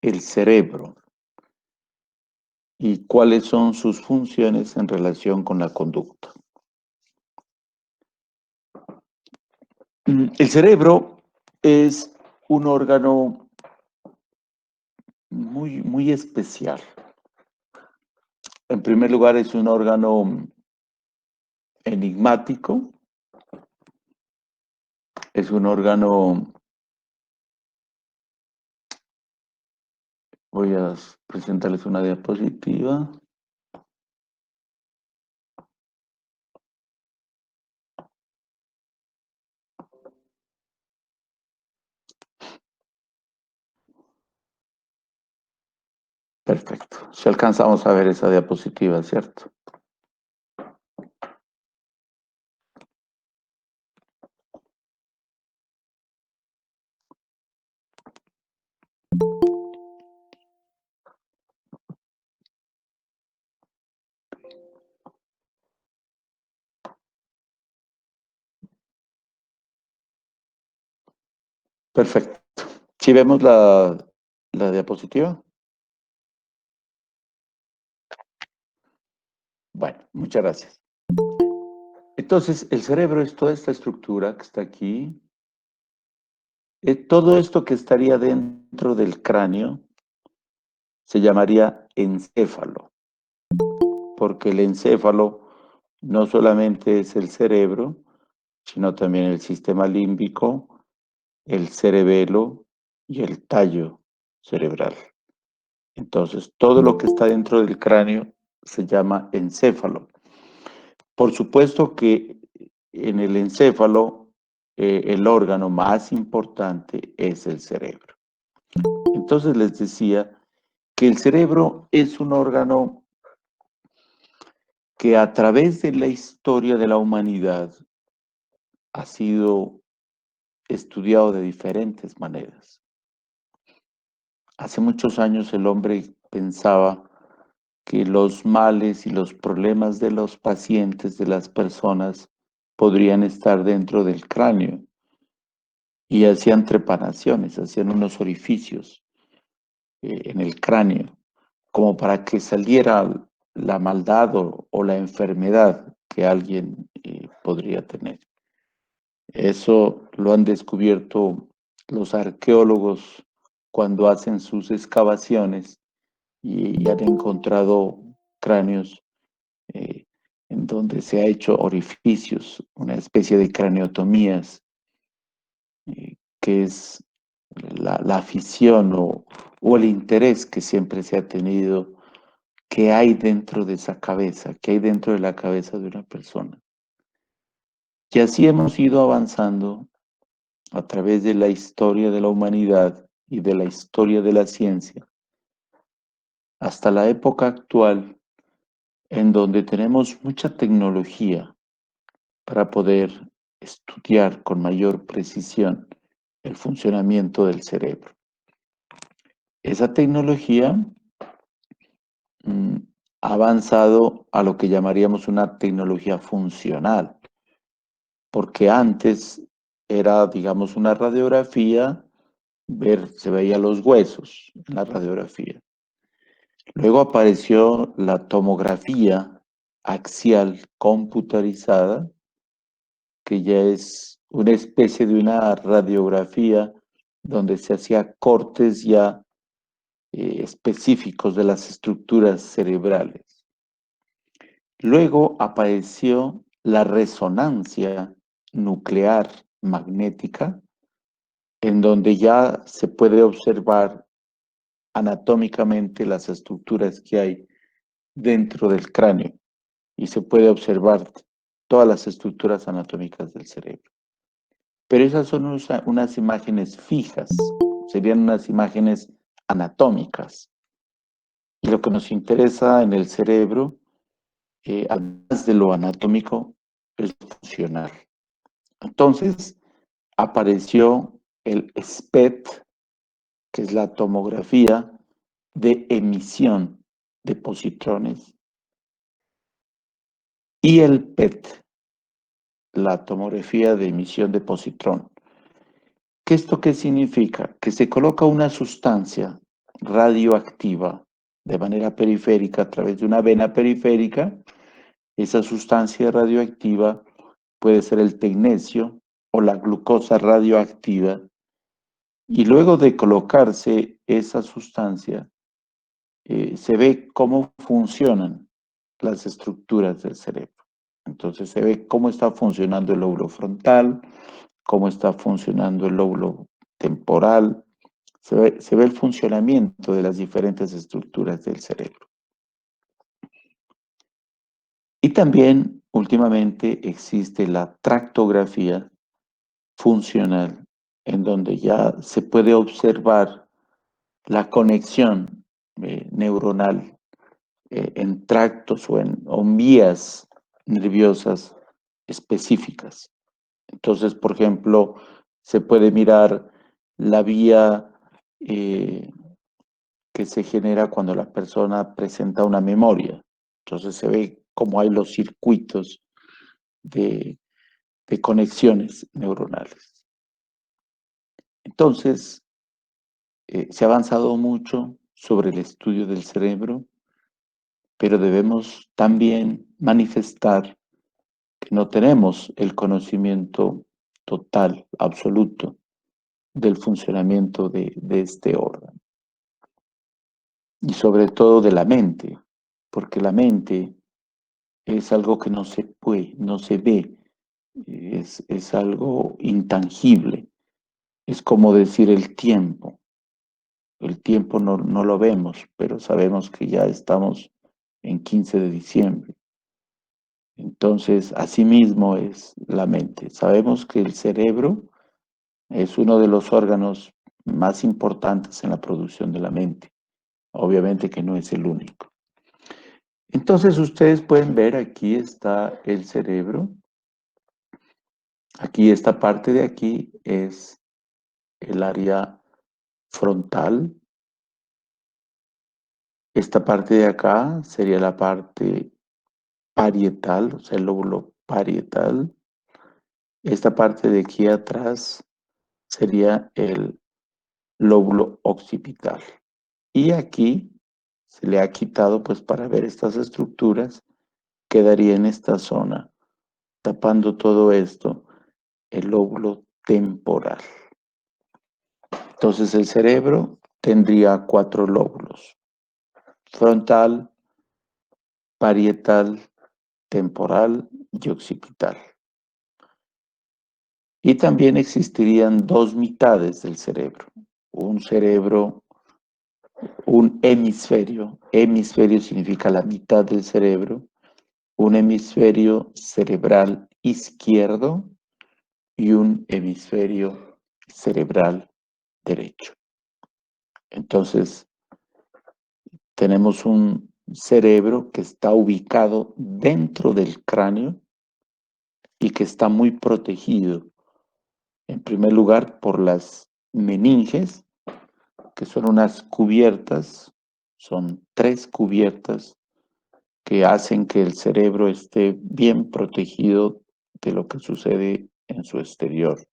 el cerebro y cuáles son sus funciones en relación con la conducta. El cerebro es un órgano muy especial. En primer lugar, es un órgano enigmático, es un órgano, voy a presentarles una diapositiva. Perfecto. Si alcanzamos a ver esa diapositiva, ¿cierto? Perfecto. ¿Sí vemos la diapositiva? Bueno, muchas gracias. Entonces, el cerebro es toda esta estructura que está aquí. Todo esto que estaría dentro del cráneo se llamaría encéfalo, porque el encéfalo no solamente es el cerebro, sino también el sistema límbico, el cerebelo y el tallo cerebral. Entonces, todo lo que está dentro del cráneo se llama encéfalo. Por supuesto que en el encéfalo el órgano más importante es el cerebro. Entonces les decía que el cerebro es un órgano que a través de la historia de la humanidad ha sido estudiado de diferentes maneras. Hace muchos años el hombre pensaba que los males y los problemas de los pacientes, de las personas, podrían estar dentro del cráneo y hacían trepanaciones, hacían unos orificios en el cráneo, como para que saliera la maldad o la enfermedad que alguien podría tener. Eso lo han descubierto los arqueólogos cuando hacen sus excavaciones y han encontrado cráneos eh, en donde se ha hecho orificios, una especie de craneotomías, que es la afición o el interés que siempre se ha tenido, que hay dentro de esa cabeza, que hay dentro de la cabeza de una persona. Y así hemos ido avanzando a través de la historia de la humanidad y de la historia de la ciencia, hasta la época actual, en donde tenemos mucha tecnología para poder estudiar con mayor precisión el funcionamiento del cerebro. Esa tecnología ha avanzado a lo que llamaríamos una tecnología funcional, porque antes era, digamos, una radiografía, se veía los huesos en la radiografía. Luego apareció la tomografía axial computarizada, que ya es una especie de una radiografía donde se hacía cortes ya específicos de las estructuras cerebrales. Luego apareció la resonancia nuclear magnética, en donde ya se puede observar anatómicamente las estructuras que hay dentro del cráneo y se puede observar todas las estructuras anatómicas del cerebro. Pero esas son unas imágenes fijas, serían unas imágenes anatómicas. Y lo que nos interesa en el cerebro, además de lo anatómico, es funcional. Entonces, apareció el SPET, que es la tomografía de emisión de positrones, y el PET, la tomografía de emisión de positrón. ¿Esto qué significa? Que se coloca una sustancia radioactiva de manera periférica a través de una vena periférica. Esa sustancia radioactiva puede ser el tecnecio o la glucosa radioactiva, y luego de colocarse esa sustancia, se ve cómo funcionan las estructuras del cerebro. Entonces se ve cómo está funcionando el lóbulo frontal, cómo está funcionando el lóbulo temporal, se ve el funcionamiento de las diferentes estructuras del cerebro. Y también últimamente existe la tractografía funcional, en donde ya se puede observar la conexión neuronal en tractos o en vías nerviosas específicas. Entonces, por ejemplo, se puede mirar la vía que se genera cuando la persona presenta una memoria. Entonces se ve cómo hay los circuitos de, de conexiones neuronales. Entonces, se ha avanzado mucho sobre el estudio del cerebro, pero debemos también manifestar que no tenemos el conocimiento total, absoluto, del funcionamiento de este órgano. Y sobre todo de la mente, porque la mente es algo que no se puede, no se ve, es algo intangible. Es como decir el tiempo. El tiempo no lo vemos, pero sabemos que ya estamos en 15 de diciembre. Entonces, asimismo es la mente. Sabemos que el cerebro es uno de los órganos más importantes en la producción de la mente. Obviamente que no es el único. Entonces, ustedes pueden ver, aquí está el cerebro. Aquí, esta parte de aquí es el área frontal. Esta parte de acá sería la parte parietal, o sea, el lóbulo parietal. Esta parte de aquí atrás sería el lóbulo occipital. Y aquí se le ha quitado, pues para ver estas estructuras, quedaría en esta zona, tapando todo esto, el lóbulo temporal. Entonces el cerebro tendría 4 lóbulos: frontal, parietal, temporal y occipital. Y también existirían 2 mitades del cerebro. Un cerebro, un hemisferio. Hemisferio significa la mitad del cerebro. Un hemisferio cerebral izquierdo y un hemisferio cerebral derecho. Entonces, tenemos un cerebro que está ubicado dentro del cráneo y que está muy protegido, en primer lugar, por las meninges, que son unas cubiertas, son 3 cubiertas que hacen que el cerebro esté bien protegido de lo que sucede en su exterior.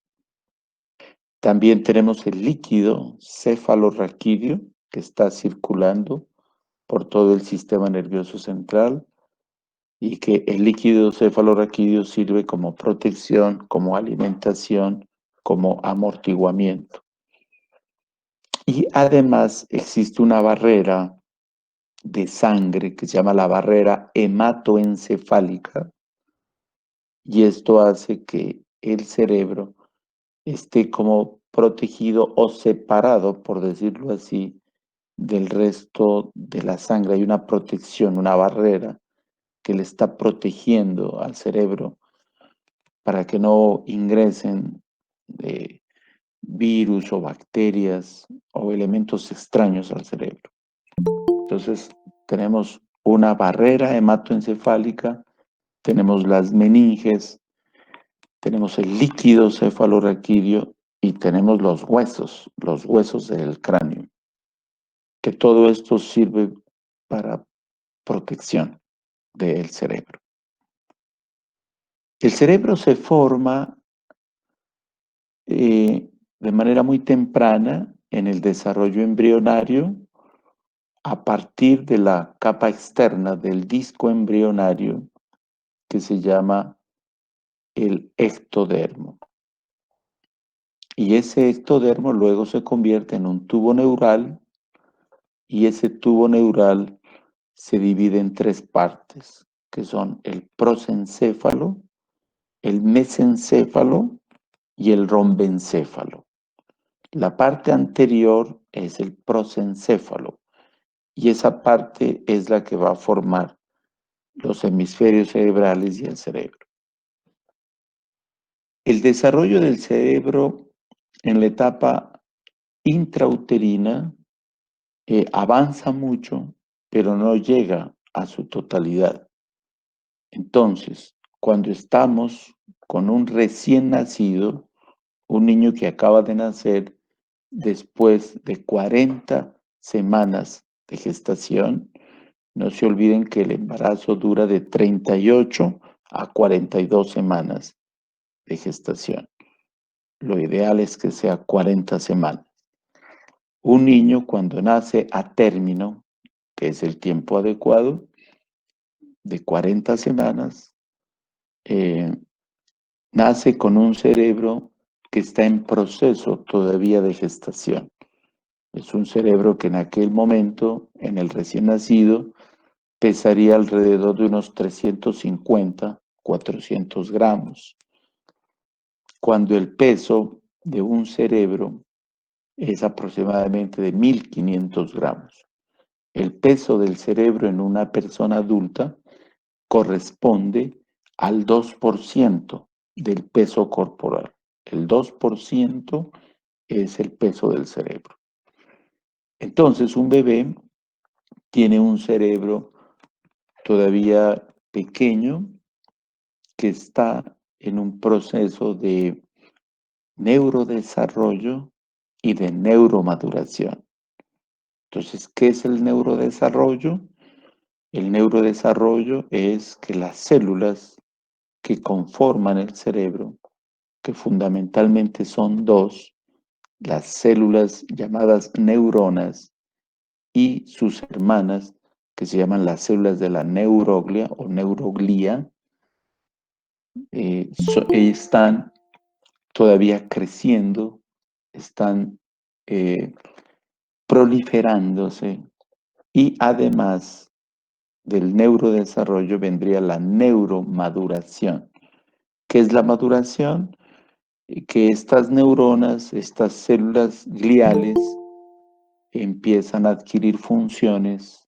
También tenemos el líquido cefalorraquídeo que está circulando por todo el sistema nervioso central, y que el líquido cefalorraquídeo sirve como protección, como alimentación, como amortiguamiento. Y además existe una barrera de sangre que se llama la barrera hematoencefálica, y esto hace que el cerebro esté como protegido o separado, por decirlo así, del resto de la sangre. Hay una protección, una barrera que le está protegiendo al cerebro para que no ingresen virus o bacterias o elementos extraños al cerebro. Entonces, tenemos una barrera hematoencefálica, tenemos las meninges, tenemos el líquido cefalorraquídeo y tenemos los huesos del cráneo, que todo esto sirve para protección del cerebro. El cerebro se forma de manera muy temprana en el desarrollo embrionario, a partir de la capa externa del disco embrionario que se llama el ectodermo. Y ese ectodermo luego se convierte en un tubo neural y ese tubo neural se divide en tres partes, que son el prosencéfalo, el mesencéfalo y el rombencéfalo. La parte anterior es el prosencéfalo y esa parte es la que va a formar los hemisferios cerebrales y el cerebro. El desarrollo del cerebro en la etapa intrauterina avanza mucho, pero no llega a su totalidad. Entonces, cuando estamos con un recién nacido, un niño que acaba de nacer, después de 40 semanas de gestación, no se olviden que el embarazo dura de 38 a 42 semanas de gestación. Lo ideal es que sea 40 semanas. Un niño cuando nace a término, que es el tiempo adecuado, de 40 semanas, eh, nace con un cerebro que está en proceso todavía de gestación. Es un cerebro que en aquel momento, en el recién nacido, pesaría alrededor de unos 350, 400 gramos, cuando el peso de un cerebro es aproximadamente de 1500 gramos. El peso del cerebro en una persona adulta corresponde al 2% del peso corporal. El 2% es el peso del cerebro. Entonces, un bebé tiene un cerebro todavía pequeño que está en un proceso de neurodesarrollo y de neuromaduración. Entonces, ¿qué es el neurodesarrollo? El neurodesarrollo es que las células que conforman el cerebro, que fundamentalmente son dos, las células llamadas neuronas y sus hermanas, que se llaman las células de la neuroglia o neuroglía, están todavía creciendo, están proliferándose y además del neurodesarrollo vendría la neuromaduración. ¿Qué es la maduración? Que estas neuronas, estas células gliales, empiezan a adquirir funciones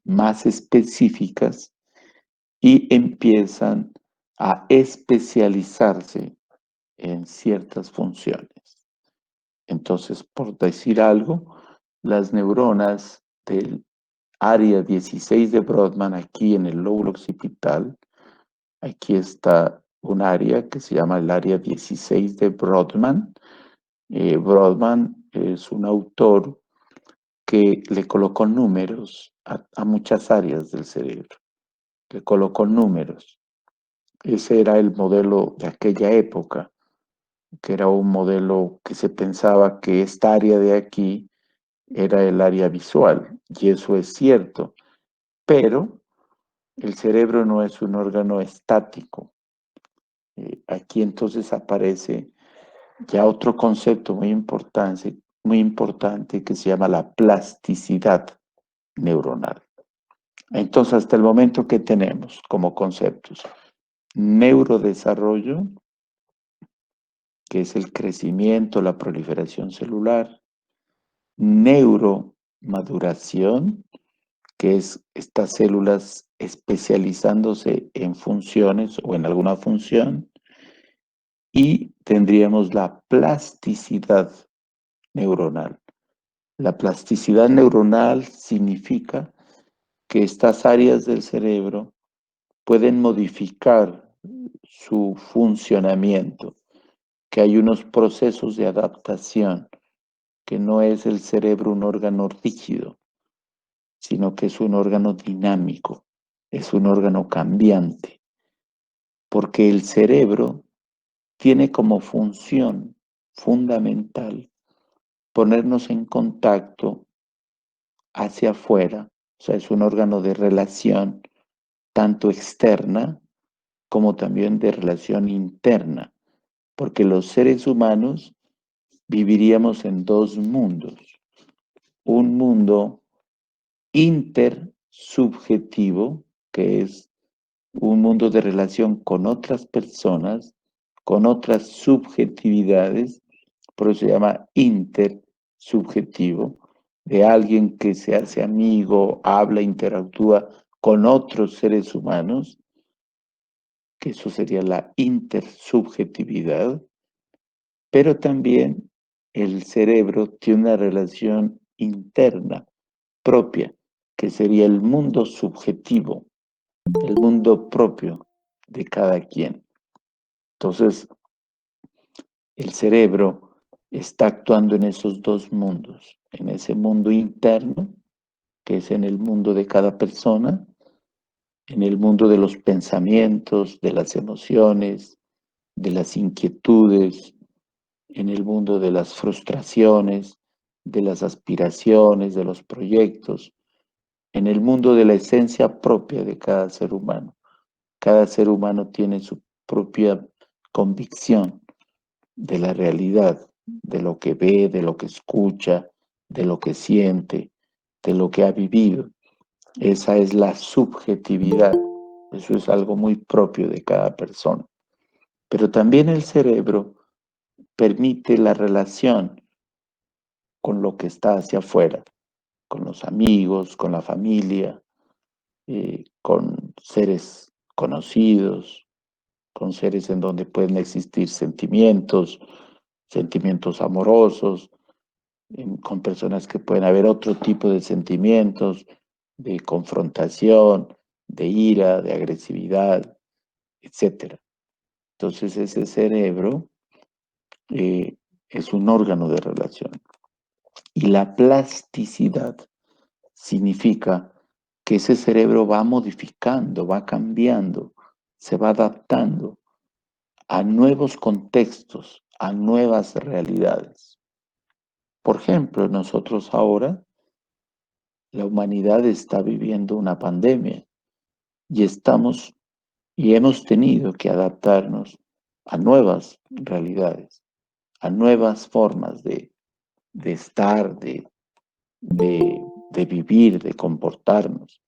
más específicas y empiezan a especializarse en ciertas funciones. Entonces, por decir algo, las neuronas del área 16 de Brodmann, aquí en el lóbulo occipital, aquí está un área que se llama el área 16 de Brodmann. Brodmann es un autor que le colocó números a muchas áreas del cerebro. Le colocó números. Ese era el modelo de aquella época, que era un modelo que se pensaba que esta área de aquí era el área visual, y eso es cierto, pero el cerebro no es un órgano estático. Aquí entonces aparece ya otro concepto muy importante que se llama la plasticidad neuronal. Entonces, hasta el momento, ¿qué tenemos como conceptos? Neurodesarrollo, que es el crecimiento, la proliferación celular. Neuromaduración, que es estas células especializándose en funciones o en alguna función. Y tendríamos la plasticidad neuronal. La plasticidad neuronal significa que estas áreas del cerebro pueden modificar su funcionamiento, que hay unos procesos de adaptación, que no es el cerebro un órgano rígido, sino que es un órgano dinámico, es un órgano cambiante, porque el cerebro tiene como función fundamental ponernos en contacto hacia afuera, o sea, es un órgano de relación tanto externa como también de relación interna, porque los seres humanos viviríamos en dos mundos, un mundo intersubjetivo, que es un mundo de relación con otras personas, con otras subjetividades, por eso se llama intersubjetivo, de alguien que se hace amigo, habla, interactúa con otros seres humanos, que eso sería la intersubjetividad, pero también el cerebro tiene una relación interna propia, que sería el mundo subjetivo, el mundo propio de cada quien. Entonces, el cerebro está actuando en esos dos mundos, en ese mundo interno, que es en el mundo de cada persona, en el mundo de los pensamientos, de las emociones, de las inquietudes, en el mundo de las frustraciones, de las aspiraciones, de los proyectos, en el mundo de la esencia propia de cada ser humano. Cada ser humano tiene su propia convicción de la realidad, de lo que ve, de lo que escucha, de lo que siente, de lo que ha vivido. Esa es la subjetividad. Eso es algo muy propio de cada persona. Pero también el cerebro permite la relación con lo que está hacia afuera, con los amigos, con la familia, con seres conocidos, con seres en donde pueden existir sentimientos, sentimientos amorosos, con personas que pueden haber otro tipo de sentimientos, de confrontación, de ira, de agresividad, etcétera. Entonces ese cerebro es un órgano de relación. Y la plasticidad significa que ese cerebro va modificando, va cambiando, se va adaptando a nuevos contextos, a nuevas realidades. Por ejemplo, nosotros ahora, la humanidad está viviendo una pandemia y hemos tenido que adaptarnos a nuevas realidades, a nuevas formas de estar, de vivir, de comportarnos.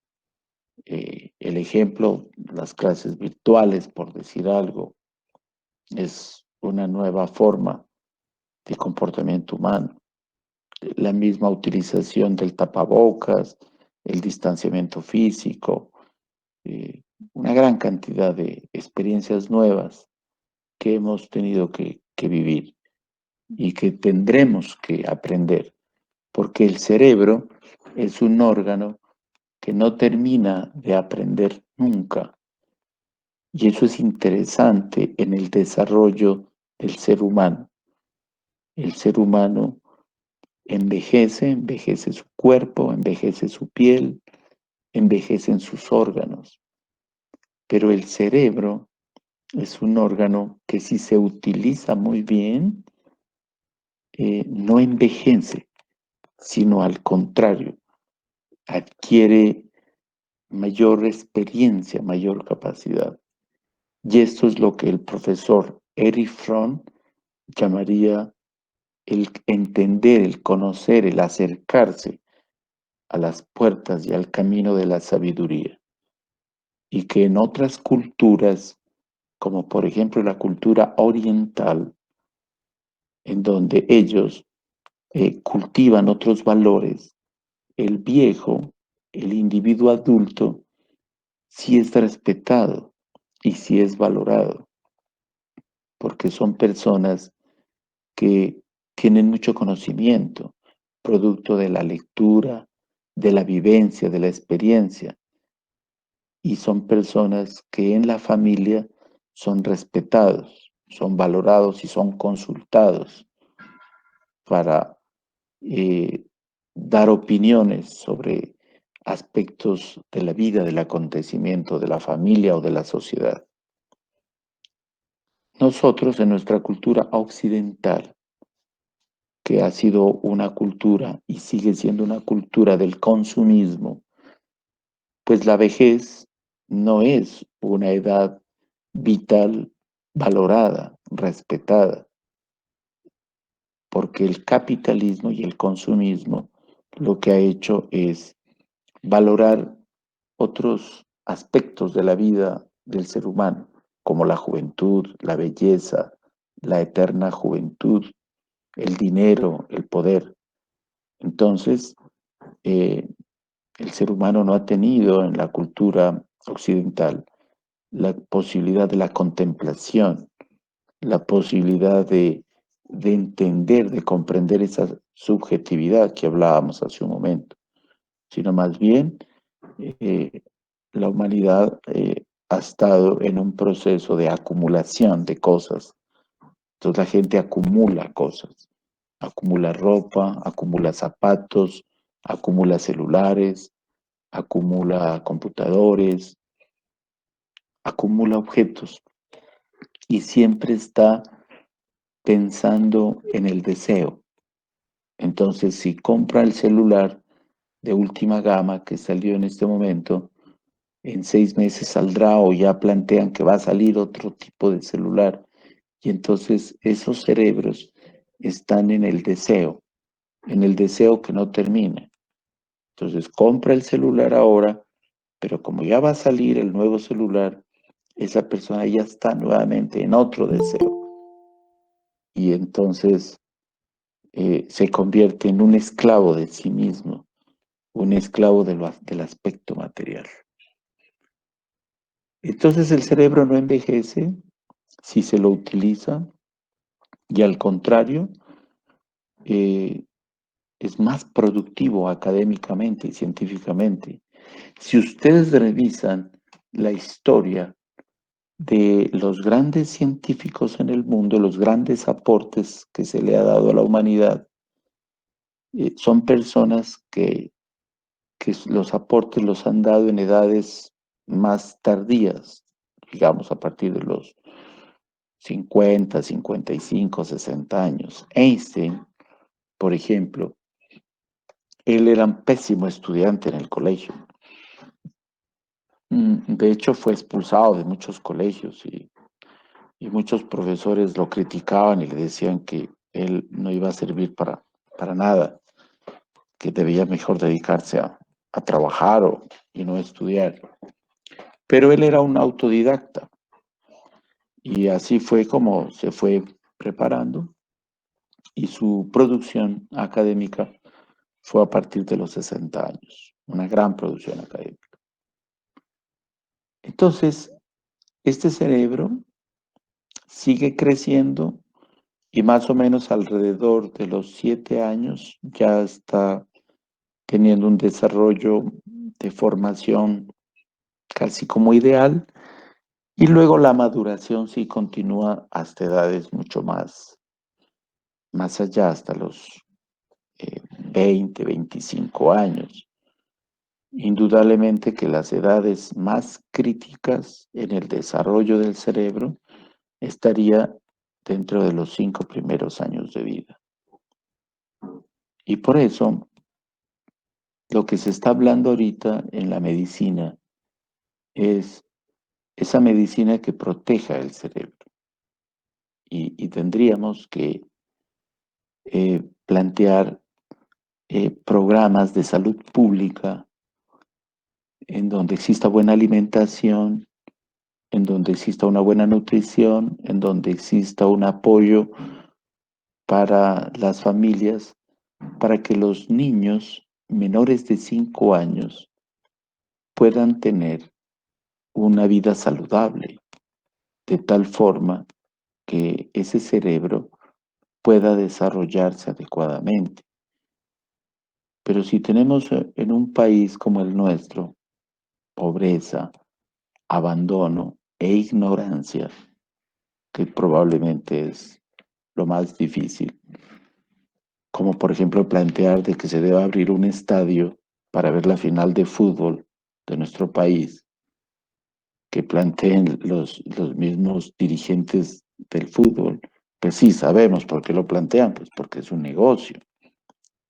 El ejemplo, las clases virtuales, por decir algo, es una nueva forma de comportamiento humano. La misma utilización del tapabocas, el distanciamiento físico, una gran cantidad de experiencias nuevas que hemos tenido que vivir y que tendremos que aprender, porque el cerebro es un órgano que no termina de aprender nunca. Y eso es interesante en el desarrollo del ser humano. El ser humano envejece su cuerpo, envejece su piel, envejecen sus órganos. Pero el cerebro es un órgano que si se utiliza muy bien, no envejece, sino al contrario, adquiere mayor experiencia, mayor capacidad. Y esto es lo que el profesor Erich Fromm llamaría el entender, el conocer, el acercarse a las puertas y al camino de la sabiduría. Y que en otras culturas, como por ejemplo la cultura oriental, en donde ellos cultivan otros valores, el viejo, el individuo adulto, sí es respetado y sí es valorado, porque son personas que tienen mucho conocimiento, producto de la lectura, de la vivencia, de la experiencia, y son personas que en la familia son respetados, son valorados y son consultados para eh, dar opiniones sobre aspectos de la vida, del acontecimiento, de la familia o de la sociedad. Nosotros en nuestra cultura occidental que ha sido una cultura y sigue siendo una cultura del consumismo, pues la vejez no es una edad vital valorada, respetada, porque el capitalismo y el consumismo lo que ha hecho es valorar otros aspectos de la vida del ser humano, como la juventud, la belleza, la eterna juventud, el dinero, el poder. Entonces, eh, el ser humano no ha tenido en la cultura occidental la posibilidad de la contemplación, la posibilidad de entender, de comprender esa subjetividad que hablábamos hace un momento, sino más bien eh, la humanidad ha estado en un proceso de acumulación de cosas. Entonces la gente acumula cosas, acumula ropa, acumula zapatos, acumula celulares, acumula computadores, acumula objetos y siempre está pensando en el deseo. Entonces, si compra el celular de última gama que salió en este momento, en 6 meses saldrá o ya plantean que va a salir otro tipo de celular. Y entonces esos cerebros están en el deseo que no termina. Entonces compra el celular ahora, pero como ya va a salir el nuevo celular, esa persona ya está nuevamente en otro deseo. Y entonces se convierte en un esclavo de sí mismo, un esclavo del aspecto material. Entonces el cerebro no envejece si se lo utiliza y al contrario, eh, es más productivo académicamente y científicamente. Si ustedes revisan la historia de los grandes científicos en el mundo, los grandes aportes que se le ha dado a la humanidad, son personas que los aportes los han dado en edades más tardías, digamos a partir de los 50, 55, 60 años. Einstein, por ejemplo, él era un pésimo estudiante en el colegio. De hecho, fue expulsado de muchos colegios y muchos profesores lo criticaban y le decían que él no iba a servir para nada, que debía mejor dedicarse a trabajar y no estudiar. Pero él era un autodidacta y así fue como se fue preparando y su producción académica fue a partir de los 60 años, una gran producción académica. Entonces, este cerebro sigue creciendo y más o menos alrededor de los 7 años ya está teniendo un desarrollo de formación casi como ideal y luego la maduración sí continúa hasta edades mucho más allá, hasta los 20, 25 años. Indudablemente que las edades más críticas en el desarrollo del cerebro estaría dentro de los 5 primeros años de vida. Y por eso, lo que se está hablando ahorita en la medicina es esa medicina que proteja el cerebro. Y tendríamos que plantear programas de salud pública en donde exista buena alimentación, en donde exista una buena nutrición, en donde exista un apoyo para las familias, para que los niños menores de 5 años puedan tener una vida saludable, de tal forma que ese cerebro pueda desarrollarse adecuadamente. Pero si tenemos en un país como el nuestro pobreza, abandono e ignorancia, que probablemente es lo más difícil, como por ejemplo plantear de que se deba abrir un estadio para ver la final de fútbol de nuestro país, que planteen los mismos dirigentes del fútbol Pues sí, sabemos por qué lo plantean, pues porque es un negocio,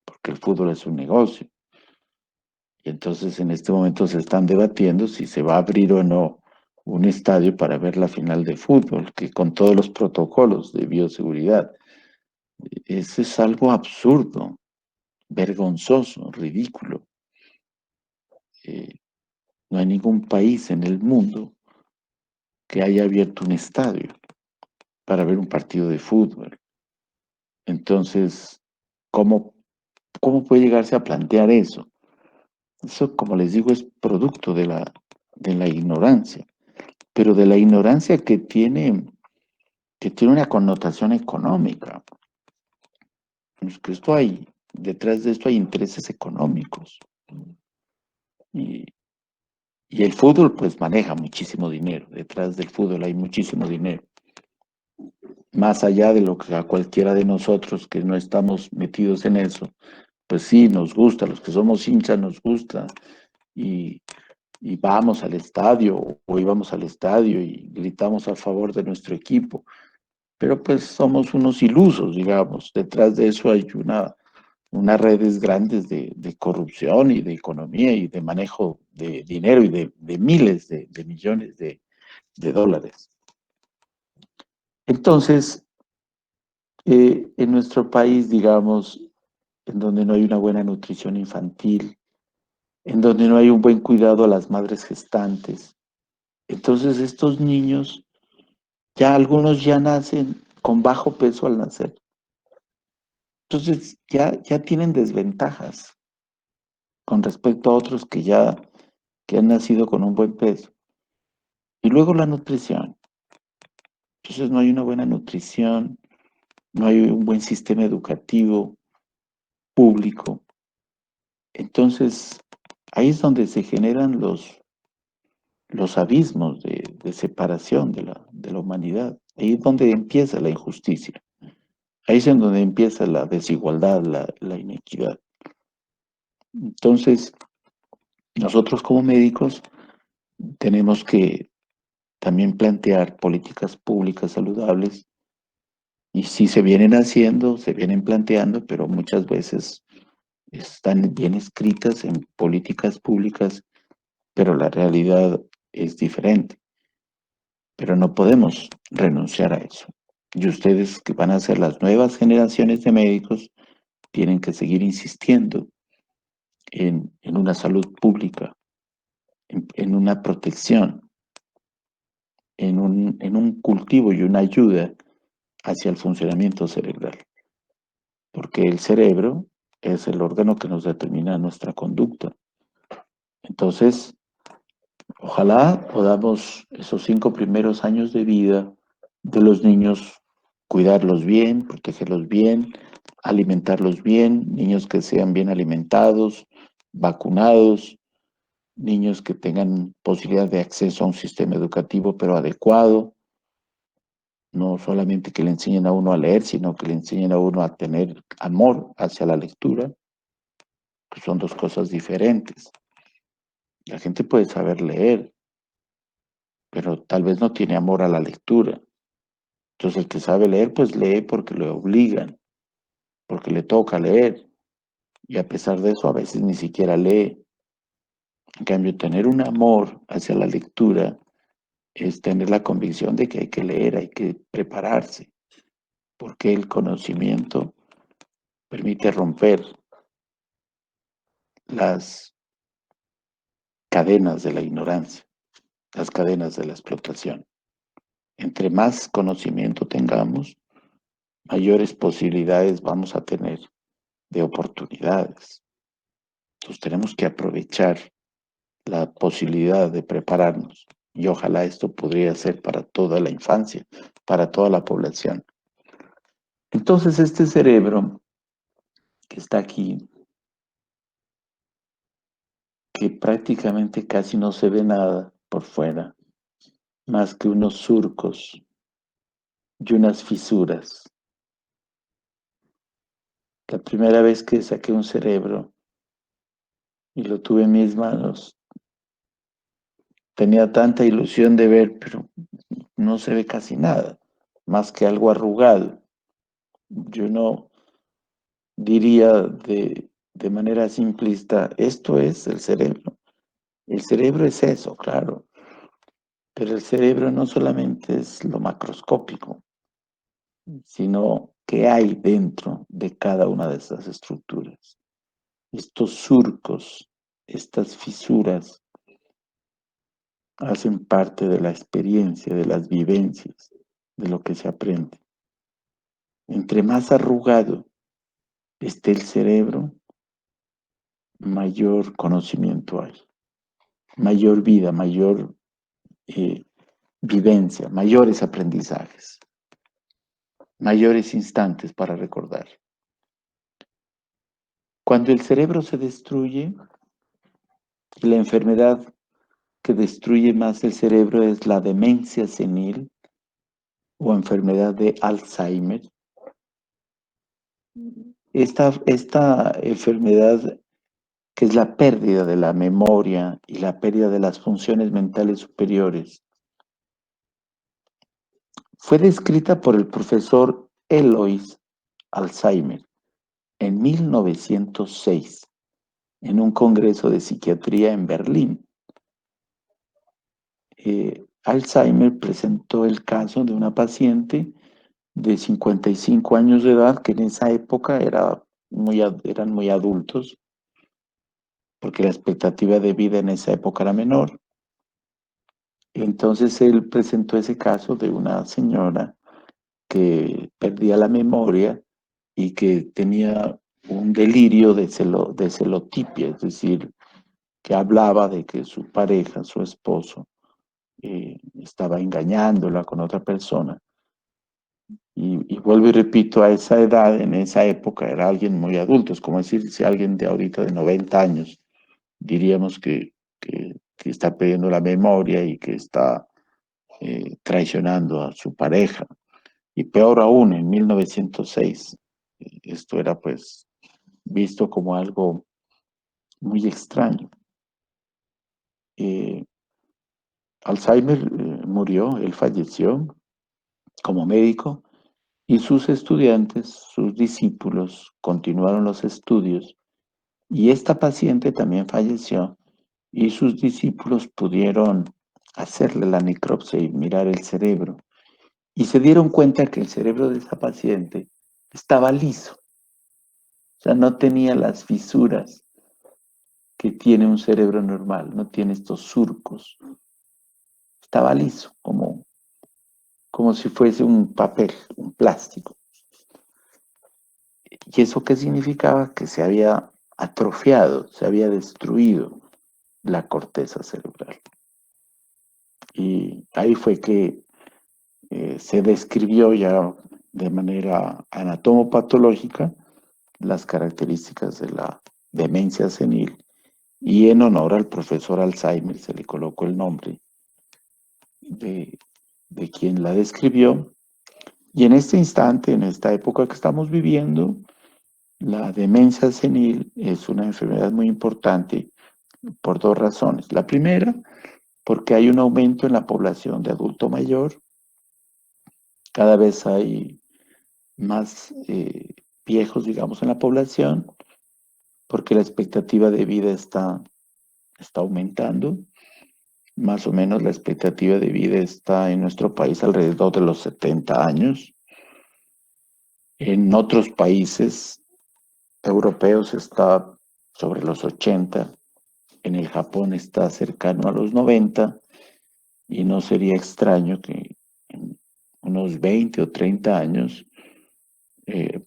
porque el fútbol es un negocio. Y entonces en este momento se están debatiendo si se va a abrir o no un estadio para ver la final de fútbol, que con todos los protocolos de bioseguridad. Eso es algo absurdo, vergonzoso, ridículo. Eh, no hay ningún país en el mundo que haya abierto un estadio para ver un partido de fútbol. Entonces, ¿cómo, cómo puede llegarse a plantear eso? Eso, como les digo, es producto de la ignorancia, pero de la ignorancia que tiene una connotación económica. Es que esto hay, detrás de esto hay intereses económicos. Y, y el fútbol pues maneja muchísimo dinero. Detrás del fútbol hay muchísimo dinero. Más allá de lo que a cualquiera de nosotros que no estamos metidos en eso, pues sí, nos gusta, los que somos hinchas nos gusta y, y vamos al estadio o íbamos al estadio y gritamos a favor de nuestro equipo, pero pues somos unos ilusos, digamos, detrás de eso hay unas redes grandes de corrupción y de economía y de manejo de dinero y de miles de millones de dólares. Entonces, en nuestro país, digamos, en donde no hay una buena nutrición infantil, en donde no hay un buen cuidado a las madres gestantes. Entonces estos niños, ya algunos ya nacen con bajo peso al nacer. Entonces ya tienen desventajas con respecto a otros que han nacido con un buen peso. Y luego la nutrición. Entonces no hay una buena nutrición, no hay un buen sistema educativo público. Entonces ahí es donde se generan los abismos de separación de la humanidad. Ahí es donde empieza la injusticia. Ahí es en donde empieza la desigualdad, la inequidad. Entonces, nosotros como médicos tenemos que también plantear políticas públicas saludables y sí se vienen haciendo, se vienen planteando, pero muchas veces están bien escritas en políticas públicas, pero la realidad es diferente. Pero no podemos renunciar a eso. Y ustedes que van a ser las nuevas generaciones de médicos tienen que seguir insistiendo en una salud pública, en una protección, en un cultivo y una ayuda hacia el funcionamiento cerebral. Porque el cerebro es el órgano que nos determina nuestra conducta. Entonces, ojalá podamos esos 5 primeros años de vida de los niños cuidarlos bien, protegerlos bien, alimentarlos bien, niños que sean bien alimentados, vacunados, niños que tengan posibilidad de acceso a un sistema educativo pero adecuado, no solamente que le enseñen a uno a leer, sino que le enseñen a uno a tener amor hacia la lectura, que son dos cosas diferentes. La gente puede saber leer, pero tal vez no tiene amor a la lectura. Entonces el que sabe leer, pues lee porque le obligan, porque le toca leer, y a pesar de eso a veces ni siquiera lee. En cambio, tener un amor hacia la lectura es tener la convicción de que hay que leer, hay que prepararse, porque el conocimiento permite romper las cadenas de la ignorancia, las cadenas de la explotación. Entre más conocimiento tengamos, mayores posibilidades vamos a tener de oportunidades. Entonces tenemos que aprovechar la posibilidad de prepararnos y ojalá esto podría ser para toda la infancia, para toda la población. Entonces este cerebro que está aquí, que prácticamente casi no se ve nada por fuera, más que unos surcos y unas fisuras. La primera vez que saqué un cerebro y lo tuve en mis manos, tenía tanta ilusión de ver, pero no se ve casi nada. más que algo arrugado. Yo no diría de manera simplista, esto es el cerebro. El cerebro es eso, claro, pero el cerebro no solamente es lo macroscópico, sino qué hay dentro de cada una de esas estructuras. Estos surcos, estas fisuras, hacen parte de la experiencia, de las vivencias, de lo que se aprende. Entre más arrugado esté el cerebro, mayor conocimiento hay, mayor vida, mayor eh, vivencia, mayores aprendizajes, mayores instantes para recordar. Cuando el cerebro se destruye, la enfermedad que destruye más el cerebro es la demencia senil o enfermedad de Alzheimer. Esta enfermedad, que es la pérdida de la memoria y la pérdida de las funciones mentales superiores, fue descrita por el profesor Elois Alzheimer en 1906 en un congreso de psiquiatría en Berlín. Alzheimer presentó el caso de una paciente de 55 años de edad, que en esa época eran muy adultos, porque la expectativa de vida en esa época era menor. Entonces él presentó ese caso de una señora que perdía la memoria y que tenía un delirio de celotipia, es decir, que hablaba de que su pareja, su esposo, estaba engañándola con otra persona. Y vuelvo y repito, a esa edad, en esa época, era alguien muy adulto. Es como decir, si alguien de ahorita de 90 años, diríamos que está perdiendo la memoria y que está traicionando a su pareja. Y peor aún, en 1906, esto era pues visto como algo muy extraño. Eh, Alzheimer murió, él falleció como médico y sus estudiantes, sus discípulos, continuaron los estudios y esta paciente también falleció y sus discípulos pudieron hacerle la necropsia y mirar el cerebro y se dieron cuenta que el cerebro de esa paciente estaba liso, o sea, no tenía las fisuras que tiene un cerebro normal, no tiene estos surcos, estaba liso, como si fuese un papel, un plástico. ¿Y eso qué significaba? Que se había atrofiado, se había destruido la corteza cerebral. Y ahí fue que se describió ya de manera anatomopatológica las características de la demencia senil y en honor al profesor Alzheimer se le colocó el nombre de, de quien la describió. Y en este instante, en esta época que estamos viviendo, la demencia senil es una enfermedad muy importante por dos razones. La primera, porque hay un aumento en la población de adulto mayor. Cada vez hay más viejos, digamos, en la población, porque la expectativa de vida está aumentando. Más o menos la expectativa de vida está en nuestro país alrededor de los 70 años. En otros países europeos está sobre los 80. En el Japón está cercano a los 90 y no sería extraño que en unos 20 o 30 años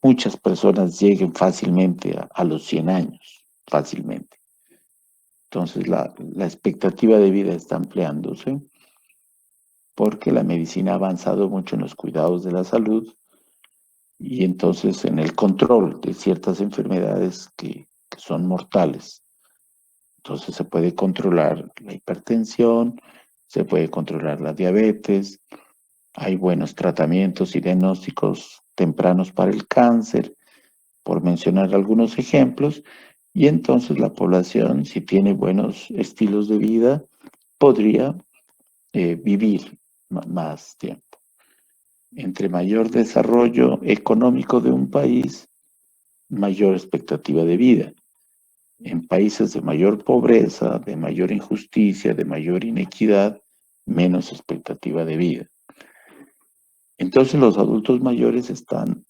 muchas personas lleguen fácilmente a los 100 años, fácilmente. Entonces la expectativa de vida está ampliándose porque la medicina ha avanzado mucho en los cuidados de la salud y entonces en el control de ciertas enfermedades que son mortales. Entonces se puede controlar la hipertensión, se puede controlar la diabetes, hay buenos tratamientos y diagnósticos tempranos para el cáncer, por mencionar algunos ejemplos, y entonces la población, si tiene buenos estilos de vida, podría vivir más tiempo. Entre mayor desarrollo económico de un país, mayor expectativa de vida. En países de mayor pobreza, de mayor injusticia, de mayor inequidad, menos expectativa de vida. Entonces los adultos mayores están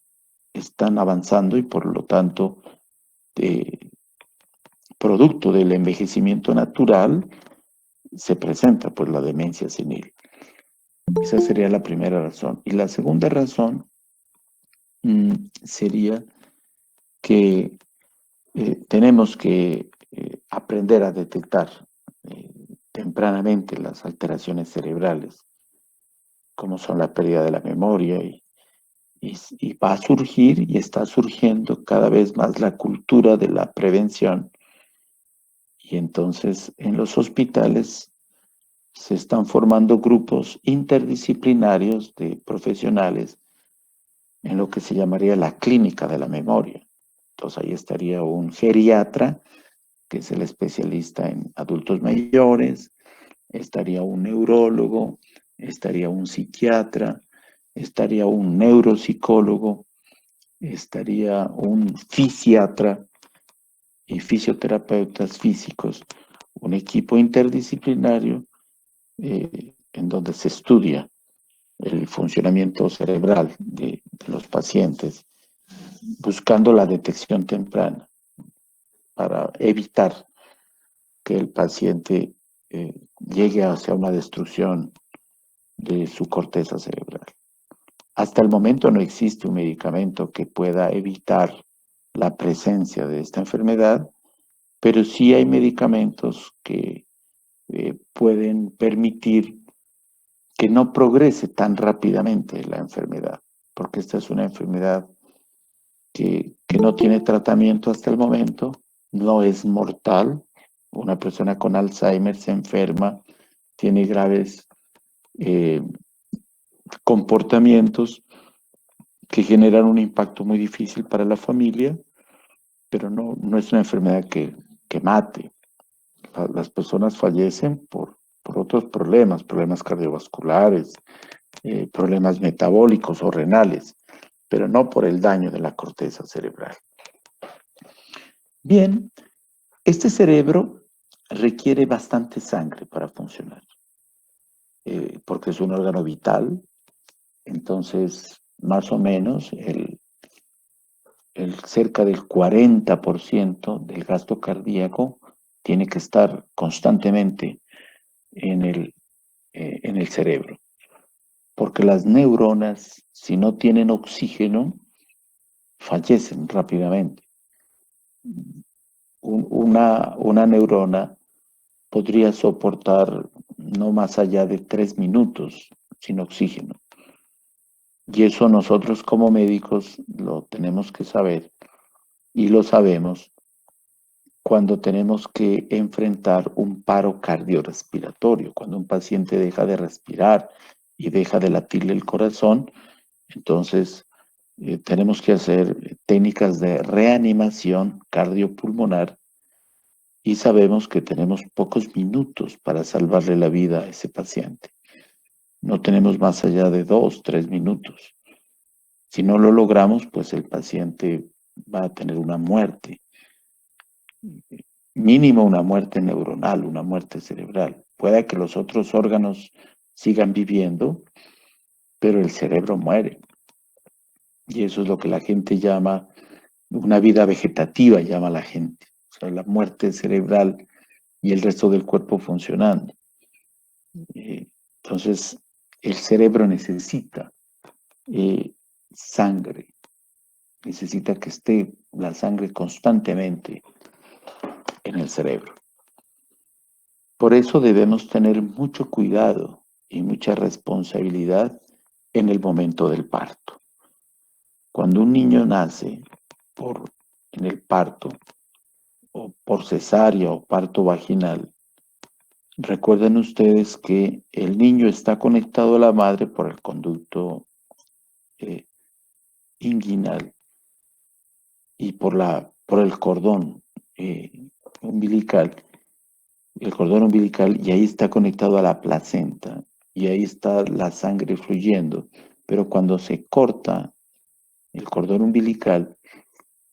avanzando y por lo tanto, producto del envejecimiento natural, se presenta pues la demencia senil. Esa sería la primera razón. Y la segunda razón sería que tenemos que aprender a detectar tempranamente las alteraciones cerebrales, como son la pérdida de la memoria y va a surgir y está surgiendo cada vez más la cultura de la prevención. Y entonces en los hospitales se están formando grupos interdisciplinarios de profesionales en lo que se llamaría la clínica de la memoria. Entonces ahí estaría un geriatra, que es el especialista en adultos mayores, estaría un neurólogo, estaría un psiquiatra, estaría un neuropsicólogo, estaría un fisiatra y fisioterapeutas físicos, un equipo interdisciplinario en donde se estudia el funcionamiento cerebral de los pacientes, buscando la detección temprana para evitar que el paciente llegue hacia una destrucción de su corteza cerebral. Hasta el momento no existe un medicamento que pueda evitar la presencia de esta enfermedad, pero sí hay medicamentos que pueden permitir que no progrese tan rápidamente la enfermedad, porque esta es una enfermedad que no tiene tratamiento hasta el momento, no es mortal. Una persona con Alzheimer se enferma, tiene graves eh, comportamientos que generan un impacto muy difícil para la familia, pero no es una enfermedad que mate. Las personas fallecen por otros problemas cardiovasculares, problemas metabólicos o renales, pero no por el daño de la corteza cerebral. Bien, este cerebro requiere bastante sangre para funcionar, porque es un órgano vital. Entonces, más o menos, cerca del 40% del gasto cardíaco tiene que estar constantemente en el cerebro, porque las neuronas, si no tienen oxígeno, fallecen rápidamente. Una neurona podría soportar no más allá de 3 minutos sin oxígeno. Y eso nosotros como médicos lo tenemos que saber y lo sabemos cuando tenemos que enfrentar un paro cardiorrespiratorio, cuando un paciente deja de respirar y deja de latirle el corazón, entonces tenemos que hacer técnicas de reanimación cardiopulmonar y sabemos que tenemos pocos minutos para salvarle la vida a ese paciente. No tenemos más allá de 2, 3 minutos. Si no lo logramos, pues el paciente va a tener una muerte, mínimo una muerte neuronal, una muerte cerebral. Puede que los otros órganos sigan viviendo, pero el cerebro muere. Y eso es lo que la gente llama una vida vegetativa, llama la gente. O sea, la muerte cerebral y el resto del cuerpo funcionando. Entonces, el cerebro necesita sangre, necesita que esté la sangre constantemente en el cerebro. Por eso debemos tener mucho cuidado y mucha responsabilidad en el momento del parto. Cuando un niño nace en el parto, o por cesárea o parto vaginal, recuerden ustedes que el niño está conectado a la madre por el conducto inguinal y por el cordón umbilical. El cordón umbilical, y ahí está conectado a la placenta, y ahí está la sangre fluyendo, pero cuando se corta el cordón umbilical,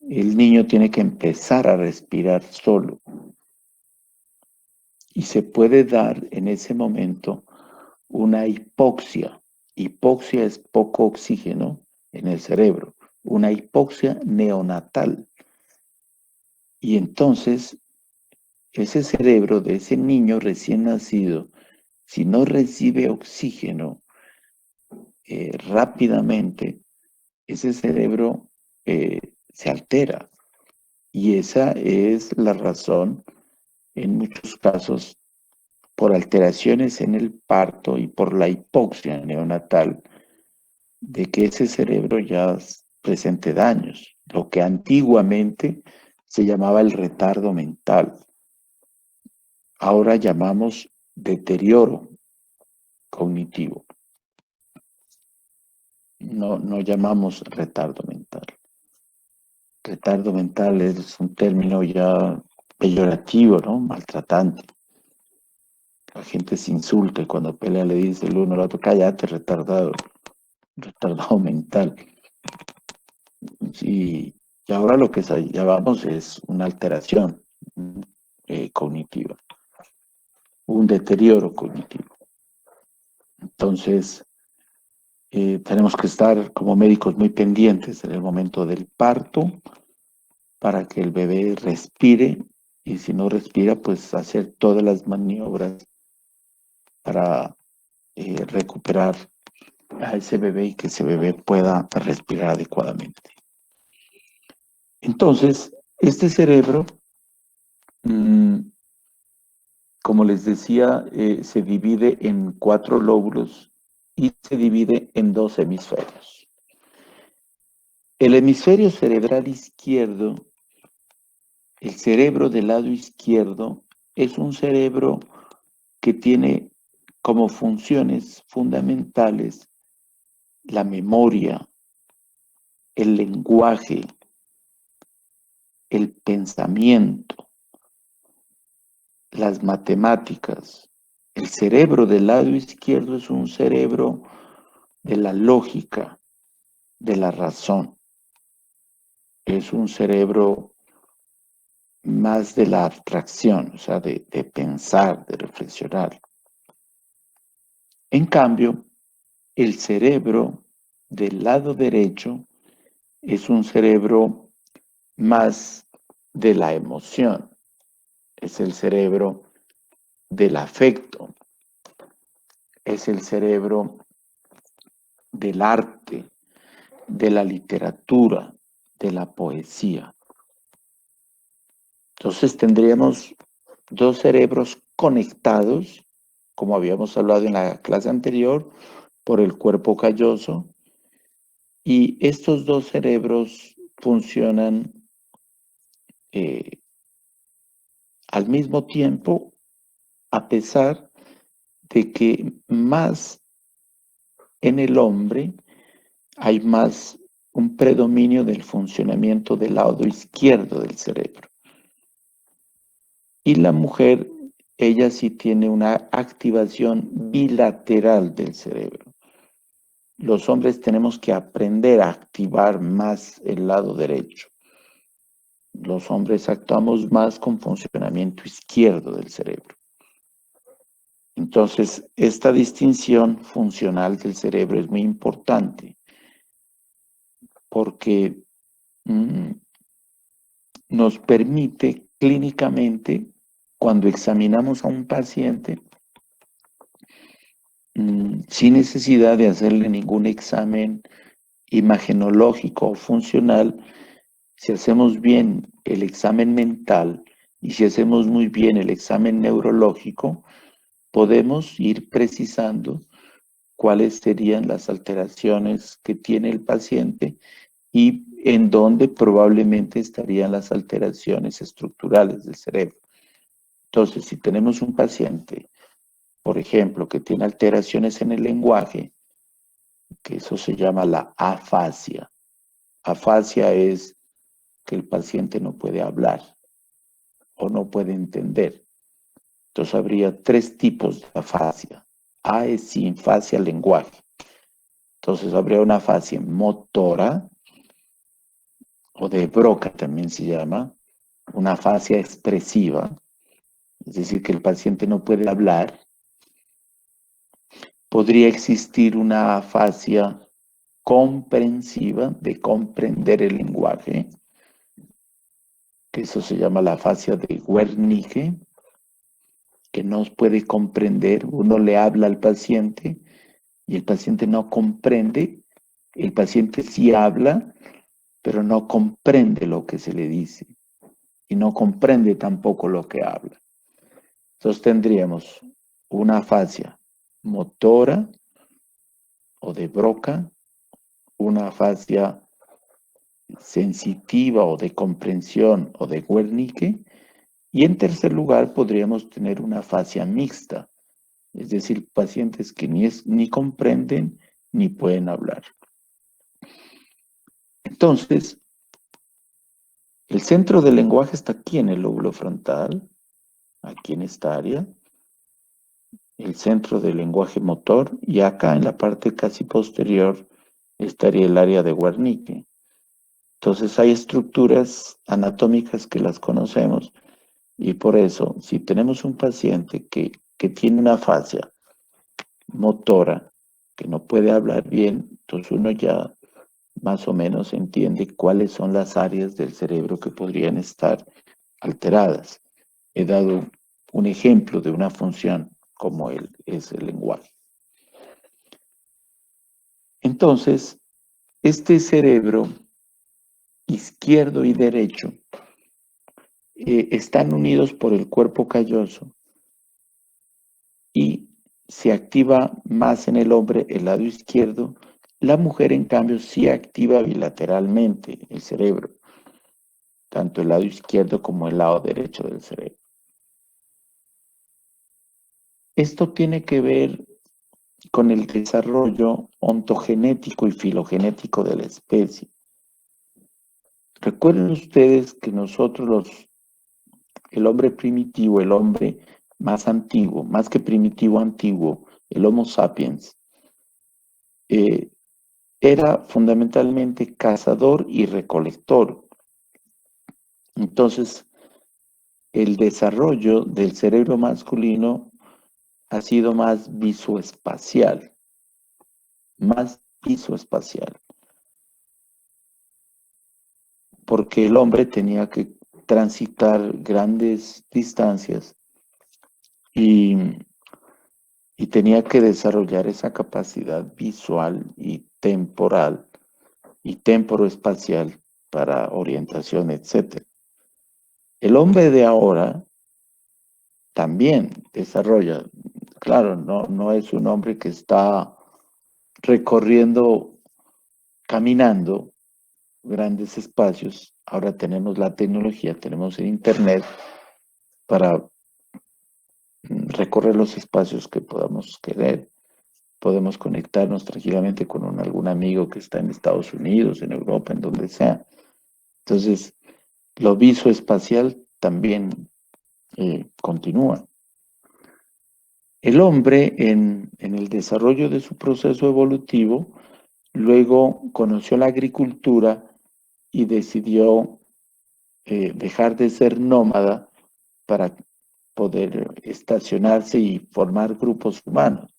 el niño tiene que empezar a respirar solo. Y se puede dar en ese momento una hipoxia. Hipoxia es poco oxígeno en el cerebro, una hipoxia neonatal. Y entonces ese cerebro de ese niño recién nacido, si no recibe oxígeno rápidamente, ese cerebro se altera. Y esa es la razón, en muchos casos, por alteraciones en el parto y por la hipoxia neonatal, de que ese cerebro ya presente daños, lo que antiguamente se llamaba el retardo mental. Ahora llamamos deterioro cognitivo. No llamamos retardo mental. Retardo mental es un término ya peyorativo, ¿no? Maltratante. La gente se insulta y cuando pelea le dice el uno al otro, cállate, retardado mental. Y ahora lo que llamamos es una alteración cognitiva, un deterioro cognitivo. Entonces, tenemos que estar como médicos muy pendientes en el momento del parto para que el bebé respire y si no respira, pues hacer todas las maniobras para recuperar a ese bebé y que ese bebé pueda respirar adecuadamente. Entonces, este cerebro, como les decía, se divide en 4 lóbulos y se divide en 2 hemisferios. El hemisferio cerebral izquierdo, el cerebro del lado izquierdo, es un cerebro que tiene como funciones fundamentales la memoria, el lenguaje, el pensamiento, las matemáticas. El cerebro del lado izquierdo es un cerebro de la lógica, de la razón. Es un cerebro más de la abstracción, o sea, de pensar, de reflexionar. En cambio, el cerebro del lado derecho es un cerebro más de la emoción, es el cerebro del afecto, es el cerebro del arte, de la literatura, de la poesía. Entonces tendríamos 2 cerebros conectados, como habíamos hablado en la clase anterior, por el cuerpo calloso, y estos 2 cerebros funcionan al mismo tiempo, a pesar de que más en el hombre hay más un predominio del funcionamiento del lado izquierdo del cerebro. Y la mujer, ella sí tiene una activación bilateral del cerebro. Los hombres tenemos que aprender a activar más el lado derecho. Los hombres actuamos más con funcionamiento izquierdo del cerebro. Entonces, esta distinción funcional del cerebro es muy importante porque nos permite clínicamente, cuando examinamos a un paciente, sin necesidad de hacerle ningún examen imagenológico o funcional, si hacemos bien el examen mental y si hacemos muy bien el examen neurológico, podemos ir precisando cuáles serían las alteraciones que tiene el paciente y en dónde probablemente estarían las alteraciones estructurales del cerebro. Entonces, si tenemos un paciente, por ejemplo, que tiene alteraciones en el lenguaje, que eso se llama la afasia. Afasia es que el paciente no puede hablar o no puede entender. Entonces habría 3 tipos de afasia. A es sinfasia lenguaje. Entonces habría una fascia motora, o de Broca también se llama, una fascia expresiva, es decir, que el paciente no puede hablar. Podría existir una fascia comprensiva, de comprender el lenguaje, que eso se llama la fascia de Wernicke, que no puede comprender. Uno le habla al paciente y el paciente no comprende. El paciente sí habla, pero no comprende lo que se le dice y no comprende tampoco lo que habla. Entonces tendríamos una fascia motora o de Broca, una fascia sensitiva o de comprensión o de Wernicke, y en tercer lugar podríamos tener una fascia mixta, es decir, pacientes que ni comprenden ni pueden hablar. Entonces, el centro del lenguaje está aquí en el lóbulo frontal, aquí en esta área, el centro del lenguaje motor, y acá en la parte casi posterior estaría el área de Wernicke. Entonces hay estructuras anatómicas que las conocemos y por eso, si tenemos un paciente que tiene una fascia motora, que no puede hablar bien, entonces uno ya más o menos entiende cuáles son las áreas del cerebro que podrían estar alteradas. He dado un ejemplo de una función como es el lenguaje. Entonces, este cerebro izquierdo y derecho están unidos por el cuerpo calloso y se activa más en el hombre el lado izquierdo. La mujer, en cambio, sí activa bilateralmente el cerebro, tanto el lado izquierdo como el lado derecho del cerebro. Esto tiene que ver con el desarrollo ontogenético y filogenético de la especie. Recuerden ustedes que nosotros, el hombre primitivo, el hombre más antiguo, más que primitivo antiguo, el Homo sapiens, era fundamentalmente cazador y recolector. Entonces, el desarrollo del cerebro masculino ha sido más visoespacial, porque el hombre tenía que transitar grandes distancias y, y tenía que desarrollar esa capacidad visual y temporal y temporoespacial para orientación, etc. El hombre de ahora también desarrolla, claro, no es un hombre que está recorriendo, caminando grandes espacios. Ahora tenemos la tecnología, tenemos el internet para recorrer los espacios que podamos querer. Podemos conectarnos tranquilamente con algún amigo que está en Estados Unidos, en Europa, en donde sea. Entonces, lo visoespacial también continúa. El hombre, en el desarrollo de su proceso evolutivo, luego conoció la agricultura y decidió dejar de ser nómada para poder estacionarse y formar grupos humanos.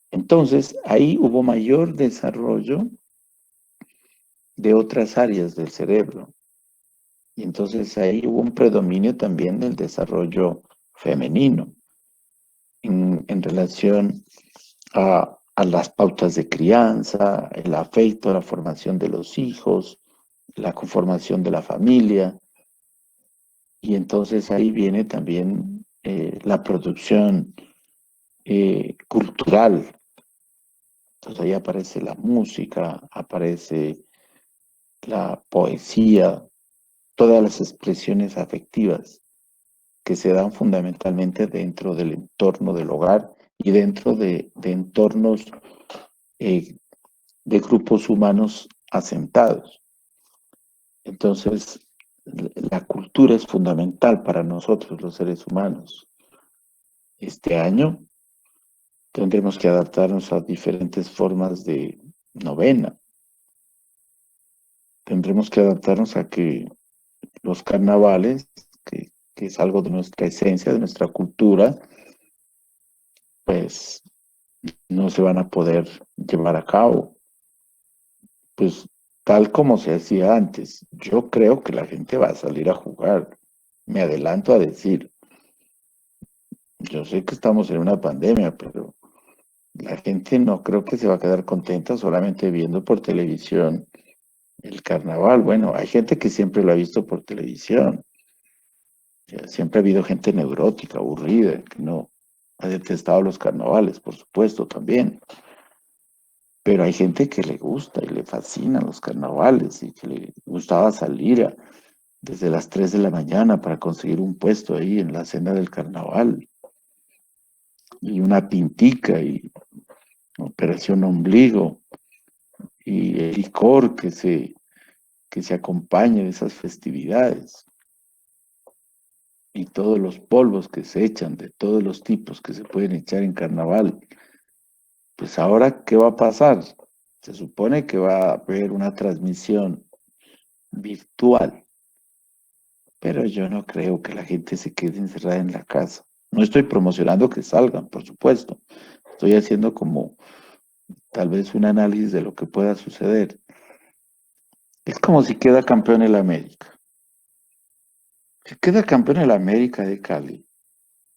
Entonces, ahí hubo mayor desarrollo de otras áreas del cerebro. Y entonces ahí hubo un predominio también del desarrollo femenino en relación a las pautas de crianza, el afecto, la formación de los hijos, la conformación de la familia. Y entonces ahí viene también la producción cultural. Entonces ahí aparece la música, aparece la poesía, todas las expresiones afectivas que se dan fundamentalmente dentro del entorno del hogar y dentro de entornos de grupos humanos asentados. Entonces, la cultura es fundamental para nosotros los seres humanos. Este año Tendremos que adaptarnos a diferentes formas de novena. Tendremos que adaptarnos a que los carnavales, que es algo de nuestra esencia, de nuestra cultura, pues no se van a poder llevar a cabo, pues tal como se hacía antes. Yo creo que la gente va a salir a jugar. Me adelanto a decir, yo sé que estamos en una pandemia, pero la gente no creo que se va a quedar contenta solamente viendo por televisión el carnaval. Bueno, hay gente que siempre lo ha visto por televisión. O sea, siempre ha habido gente neurótica, aburrida, que no ha detestado los carnavales, por supuesto, también. Pero hay gente que le gusta y le fascinan los carnavales y que le gustaba salir desde las 3 de la mañana para conseguir un puesto ahí en la cena del carnaval y una pintica y operación ombligo y el licor que se acompaña de esas festividades y todos los polvos que se echan de todos los tipos que se pueden echar en carnaval. Pues ahora, ¿qué va a pasar? Se supone que va a haber una transmisión virtual, pero yo no creo que la gente se quede encerrada en la casa. No estoy promocionando que salgan, por supuesto. Estoy haciendo como tal vez un análisis de lo que pueda suceder. Es como si queda campeón el América. Si queda campeón el América de Cali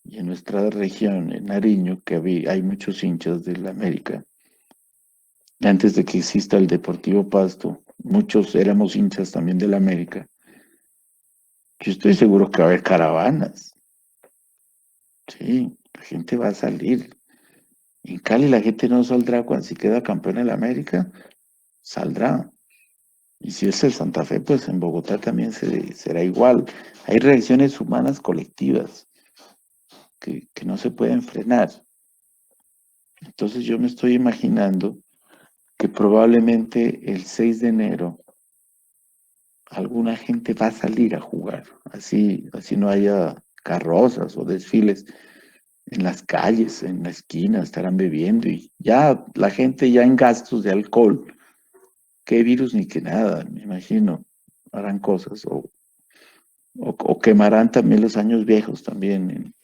y en nuestra región, en Nariño, que hay muchos hinchas del América, antes de que exista el Deportivo Pasto, muchos éramos hinchas también del América. Yo estoy seguro que va a haber caravanas. Sí, la gente va a salir. En Cali la gente no saldrá cuando si queda campeón el América, saldrá. Y si es el Santa Fe, pues en Bogotá también será igual. Hay reacciones humanas colectivas que no se pueden frenar. Entonces yo me estoy imaginando que probablemente el 6 de enero alguna gente va a salir a jugar. Así no haya carrozas o desfiles en las calles, en la esquina, estarán bebiendo y ya la gente ya en gastos de alcohol, qué virus ni qué nada, me imagino, harán cosas o quemarán también los años viejos también en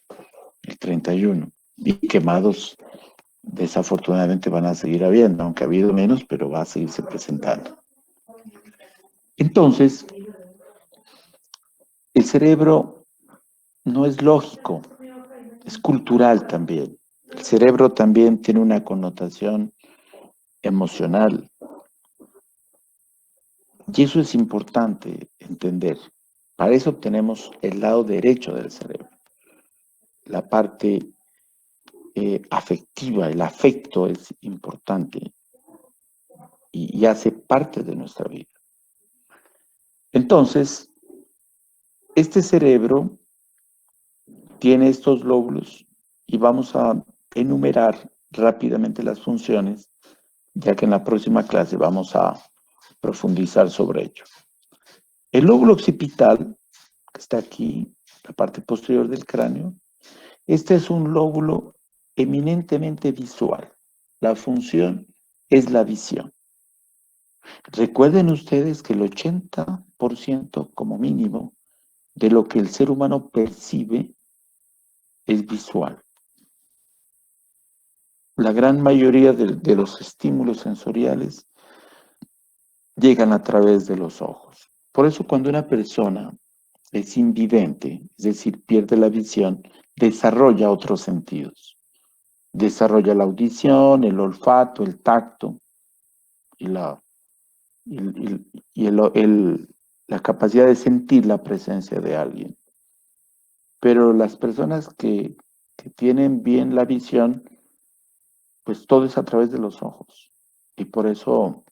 el 31 y quemados desafortunadamente van a seguir habiendo, aunque ha habido menos, pero va a seguirse presentando. Entonces, el cerebro no es lógico, es cultural también. El cerebro también tiene una connotación emocional y eso es importante entender. Para eso tenemos el lado derecho del cerebro, la parte afectiva, el afecto es importante y hace parte de nuestra vida. Entonces, este cerebro tiene estos lóbulos y vamos a enumerar rápidamente las funciones, ya que en la próxima clase vamos a profundizar sobre ello. El lóbulo occipital, que está aquí, la parte posterior del cráneo, este es un lóbulo eminentemente visual. La función es la visión. Recuerden ustedes que el 80% como mínimo de lo que el ser humano percibe es visual. La gran mayoría de los estímulos sensoriales llegan a través de los ojos. Por eso cuando una persona es invidente, es decir, pierde la visión, desarrolla otros sentidos. Desarrolla la audición, el olfato, el tacto y la capacidad de sentir la presencia de alguien. Pero las personas que tienen bien la visión, pues todo es a través de los ojos. Y por eso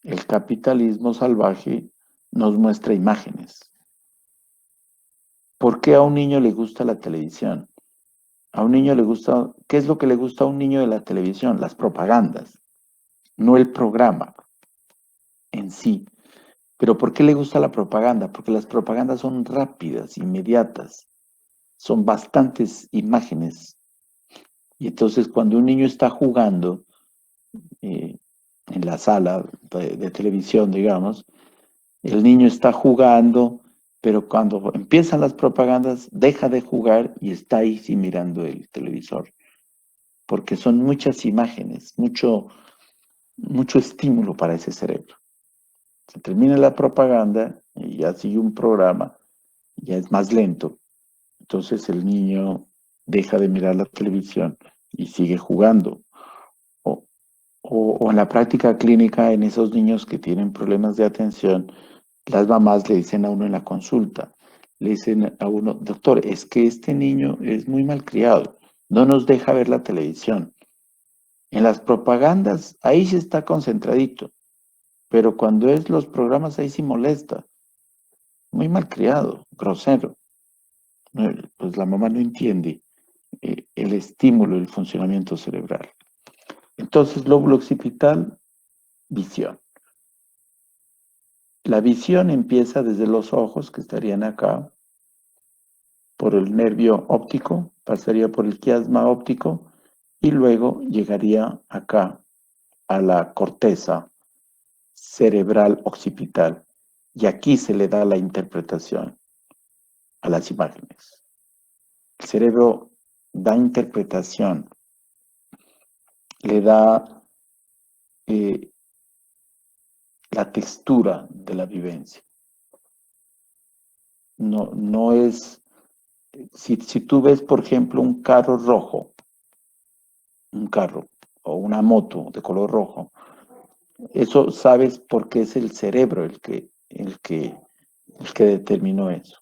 el capitalismo salvaje nos muestra imágenes. ¿Por qué a un niño le gusta la televisión? A un niño le gusta, ¿qué es lo que le gusta a un niño de la televisión? Las propagandas, no el programa en sí. ¿Pero por qué le gusta la propaganda? Porque las propagandas son rápidas, inmediatas, son bastantes imágenes Y entonces cuando un niño está jugando en la sala de televisión, digamos, el niño está jugando, pero cuando empiezan las propagandas, deja de jugar y está ahí sí mirando el televisor, porque son muchas imágenes, mucho estímulo para ese cerebro. Se termina la propaganda y ya sigue un programa, ya es más lento. Entonces el niño deja de mirar la televisión y sigue jugando. O, o en la práctica clínica, en esos niños que tienen problemas de atención, las mamás le dicen a uno en la consulta, le dicen a uno, doctor, es que este niño es muy malcriado, no nos deja ver la televisión. En las propagandas, ahí sí está concentradito, pero cuando es los programas, ahí sí molesta, muy malcriado, grosero. Pues la mamá no entiende el estímulo, el funcionamiento cerebral. Entonces, lóbulo occipital, visión. La visión empieza desde los ojos, que estarían acá, por el nervio óptico, pasaría por el quiasma óptico y luego llegaría acá a la corteza cerebral occipital. Y aquí se le da la interpretación a las imágenes. El cerebro da interpretación, le da la textura de la vivencia. No es, si tú ves, por ejemplo, un carro rojo, un carro o una moto de color rojo, eso sabes porque es el cerebro el que determinó eso.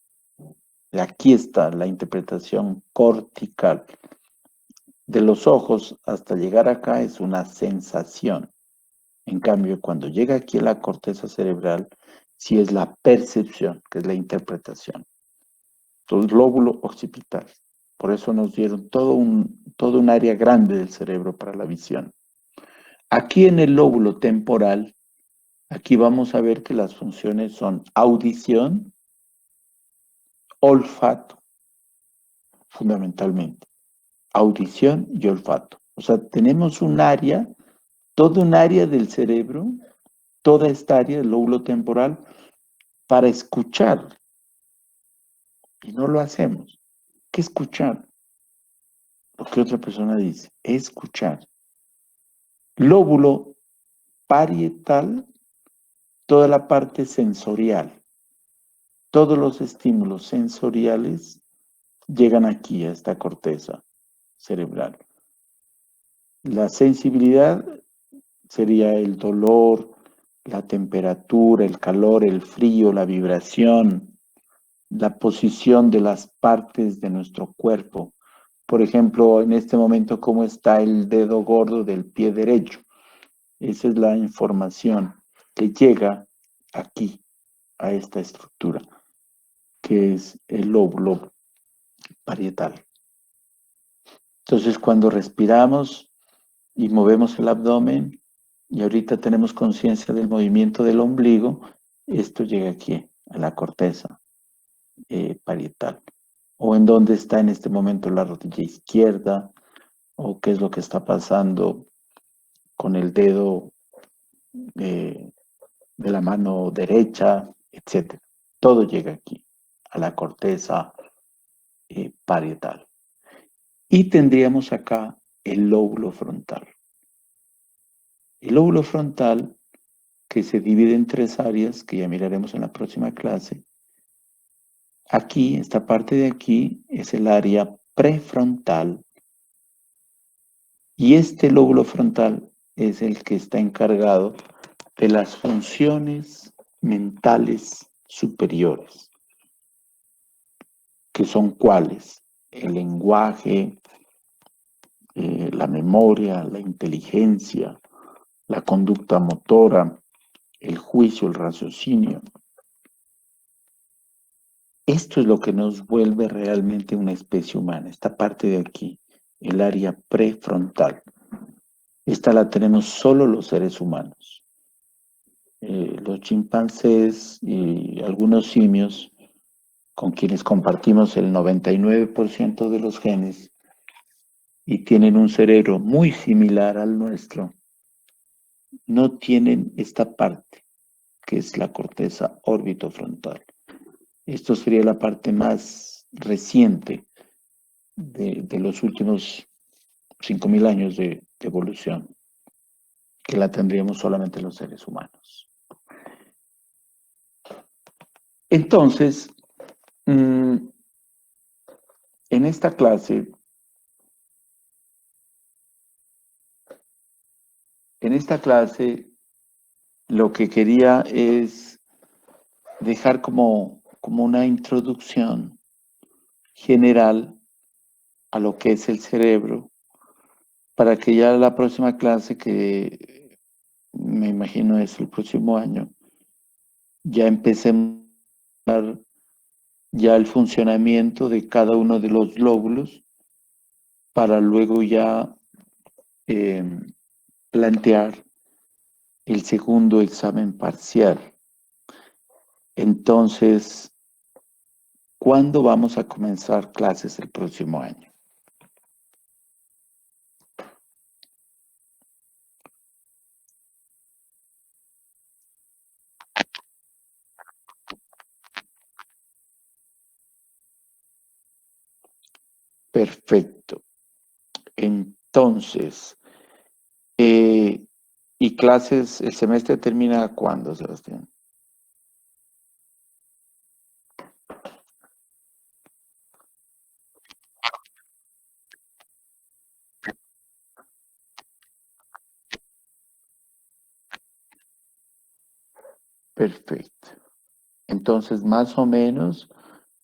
Aquí está la interpretación cortical. De los ojos hasta llegar acá es una sensación. En cambio, cuando llega aquí a la corteza cerebral, sí es la percepción, que es la interpretación. Entonces, lóbulo occipital. Por eso nos dieron todo un área grande del cerebro para la visión. Aquí en el lóbulo temporal, aquí vamos a ver que las funciones son audición, olfato, fundamentalmente. Audición y olfato. O sea, tenemos un área, todo un área del cerebro, toda esta área del lóbulo temporal, para escuchar. Y no lo hacemos. ¿Qué escuchar? Lo que otra persona dice, escuchar. Lóbulo parietal, toda la parte sensorial. Todos los estímulos sensoriales llegan aquí a esta corteza cerebral. La sensibilidad sería el dolor, la temperatura, el calor, el frío, la vibración, la posición de las partes de nuestro cuerpo. Por ejemplo, en este momento, cómo está el dedo gordo del pie derecho. Esa es la información que llega aquí, a esta estructura, que es el lóbulo parietal. Entonces, cuando respiramos y movemos el abdomen, y ahorita tenemos conciencia del movimiento del ombligo, esto llega aquí, a la corteza parietal. O en dónde está en este momento la rodilla izquierda, o qué es lo que está pasando con el dedo de la mano derecha, etc. Todo llega aquí, a la corteza parietal. Y tendríamos acá el lóbulo frontal. El lóbulo frontal, que se divide en tres áreas, que ya miraremos en la próxima clase. Aquí, esta parte de aquí, es el área prefrontal. Y este lóbulo frontal es el que está encargado de las funciones mentales superiores, que son cuáles: el lenguaje, la memoria, la inteligencia, la conducta motora, el juicio, el raciocinio. Esto es lo que nos vuelve realmente una especie humana, esta parte de aquí, el área prefrontal. Esta la tenemos solo los seres humanos. Los chimpancés y algunos simios, con quienes compartimos el 99% de los genes, y tienen un cerebro muy similar al nuestro, no tienen esta parte, que es la corteza orbitofrontal. Esto sería la parte más reciente de los últimos 5.000 años de evolución, que la tendríamos solamente los seres humanos. Entonces, en esta clase, lo que quería es dejar como una introducción general a lo que es el cerebro, para que ya la próxima clase, que me imagino es el próximo año, ya empecemos a ver ya el funcionamiento de cada uno de los lóbulos para luego ya eh, plantear el segundo examen parcial. Entonces, ¿cuándo vamos a comenzar clases el próximo año? Perfecto. Entonces, eh, ¿y clases, el semestre termina cuándo, Sebastián? Perfecto. Entonces, más o menos,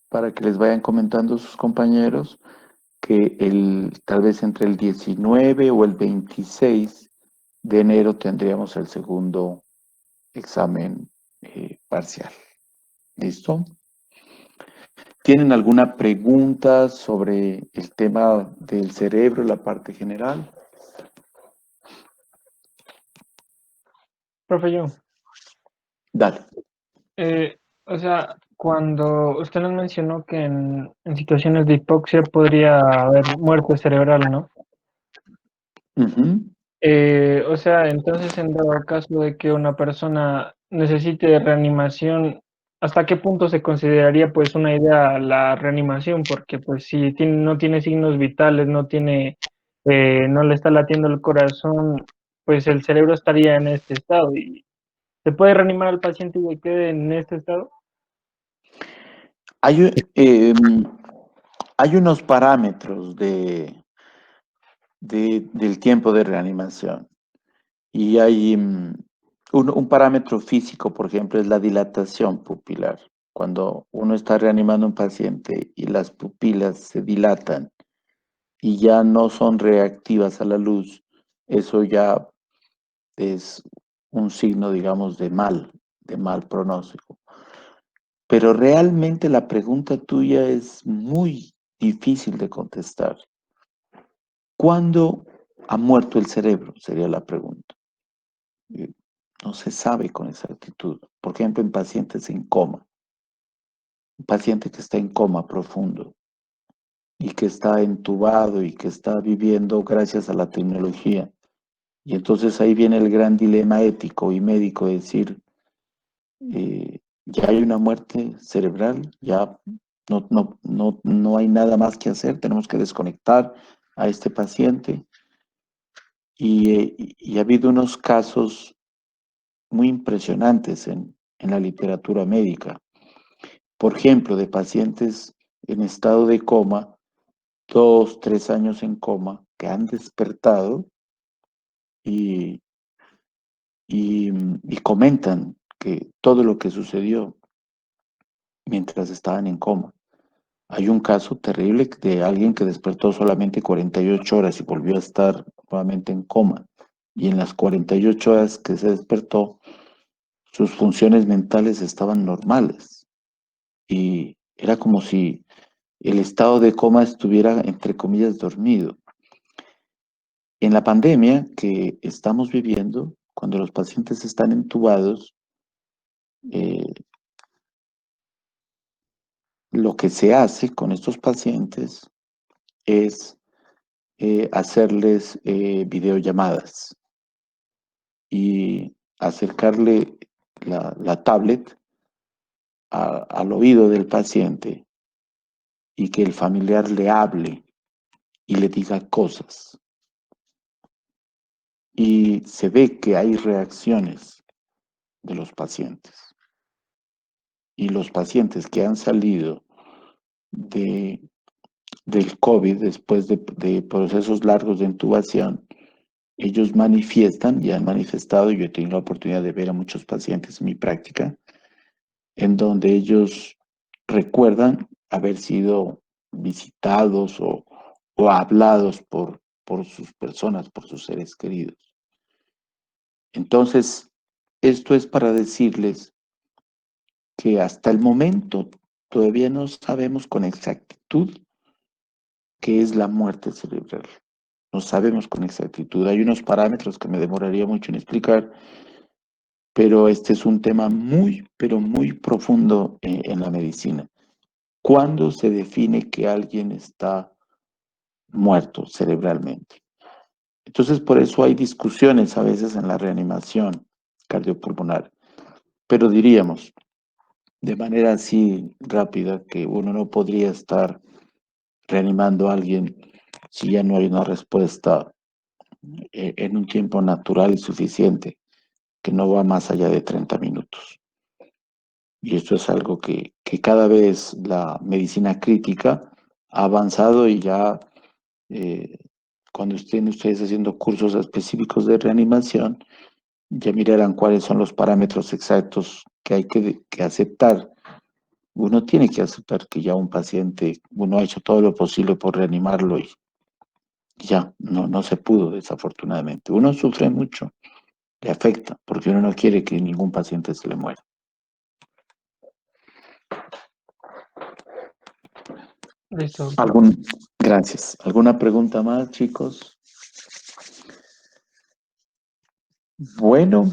para que les vayan comentando sus compañeros, que tal vez entre el 19 o el 26 de enero tendríamos el segundo examen parcial. ¿Listo? ¿Tienen alguna pregunta sobre el tema del cerebro, la parte general? Profe, yo, Dale. o sea, cuando usted nos mencionó que en situaciones de hipoxia podría haber muerte cerebral, ¿no? Ujú. O sea, entonces en dado caso de que una persona necesite reanimación, ¿hasta qué punto se consideraría pues una idea la reanimación? Porque pues si no tiene signos vitales, no le está latiendo el corazón, pues el cerebro estaría en este estado. ¿Y se puede reanimar al paciente y que quede en este estado? Hay, hay unos parámetros del tiempo de reanimación y hay un parámetro físico, por ejemplo, es la dilatación pupilar. Cuando uno está reanimando a un paciente y las pupilas se dilatan y ya no son reactivas a la luz, eso ya es un signo, digamos, de mal pronóstico. Pero realmente la pregunta tuya es muy difícil de contestar. ¿Cuándo ha muerto el cerebro? Sería la pregunta. Eh, No se sabe con exactitud. Por ejemplo, en pacientes en coma, un paciente que está en coma profundo y que está entubado y que está viviendo gracias a la tecnología. Y entonces ahí viene el gran dilema ético y médico de decir, ya hay una muerte cerebral, ya no hay nada más que hacer, tenemos que desconectar a este paciente. Y ha habido unos casos muy impresionantes en la literatura médica. Por ejemplo, de pacientes en estado de coma, 2, 3 años en coma, que han despertado y, y comentan que todo lo que sucedió mientras estaban en coma. Hay un caso terrible de alguien que despertó solamente 48 horas y volvió a estar nuevamente en coma. Y en las 48 horas que se despertó, sus funciones mentales estaban normales. Y era como si el estado de coma estuviera, entre comillas, dormido. En la pandemia que estamos viviendo, cuando los pacientes están entubados, eh, lo que se hace con estos pacientes es hacerles videollamadas y acercarle la tablet al oído del paciente y que el familiar le hable y le diga cosas. Y se ve que hay reacciones de los pacientes. Y los pacientes que han salido del COVID después de procesos largos de intubación, ellos manifiestan y han manifestado, yo he tenido la oportunidad de ver a muchos pacientes en mi práctica, en donde ellos recuerdan haber sido visitados o hablados por sus personas, por sus seres queridos. Entonces, esto es para decirles que hasta el momento todavía no sabemos con exactitud qué es la muerte cerebral. No sabemos con exactitud. Hay unos parámetros que me demoraría mucho en explicar, pero este es un tema muy, pero muy profundo en la medicina. ¿Cuándo se define que alguien está muerto cerebralmente? Entonces, por eso hay discusiones a veces en la reanimación cardiopulmonar. Pero diríamos, de manera así rápida, que uno no podría estar reanimando a alguien si ya no hay una respuesta en un tiempo natural y suficiente, que no va más allá de 30 minutos. Y esto es algo que cada vez la medicina crítica ha avanzado y ya cuando estén ustedes haciendo cursos específicos de reanimación, ya mirarán cuáles son los parámetros exactos que hay que aceptar. Uno tiene que aceptar que ya un paciente, uno ha hecho todo lo posible por reanimarlo y ya no se pudo, desafortunadamente. Uno sufre mucho, le afecta, porque uno no quiere que ningún paciente se le muera. Listo, doctor. Gracias. ¿Alguna pregunta más, chicos? Bueno,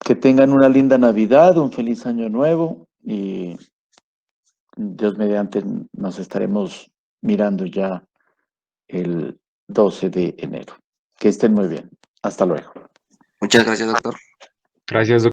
que tengan una linda Navidad, un feliz año nuevo y Dios mediante nos estaremos mirando ya el 12 de enero. Que estén muy bien. Hasta luego. Muchas gracias, doctor. Gracias, doctor.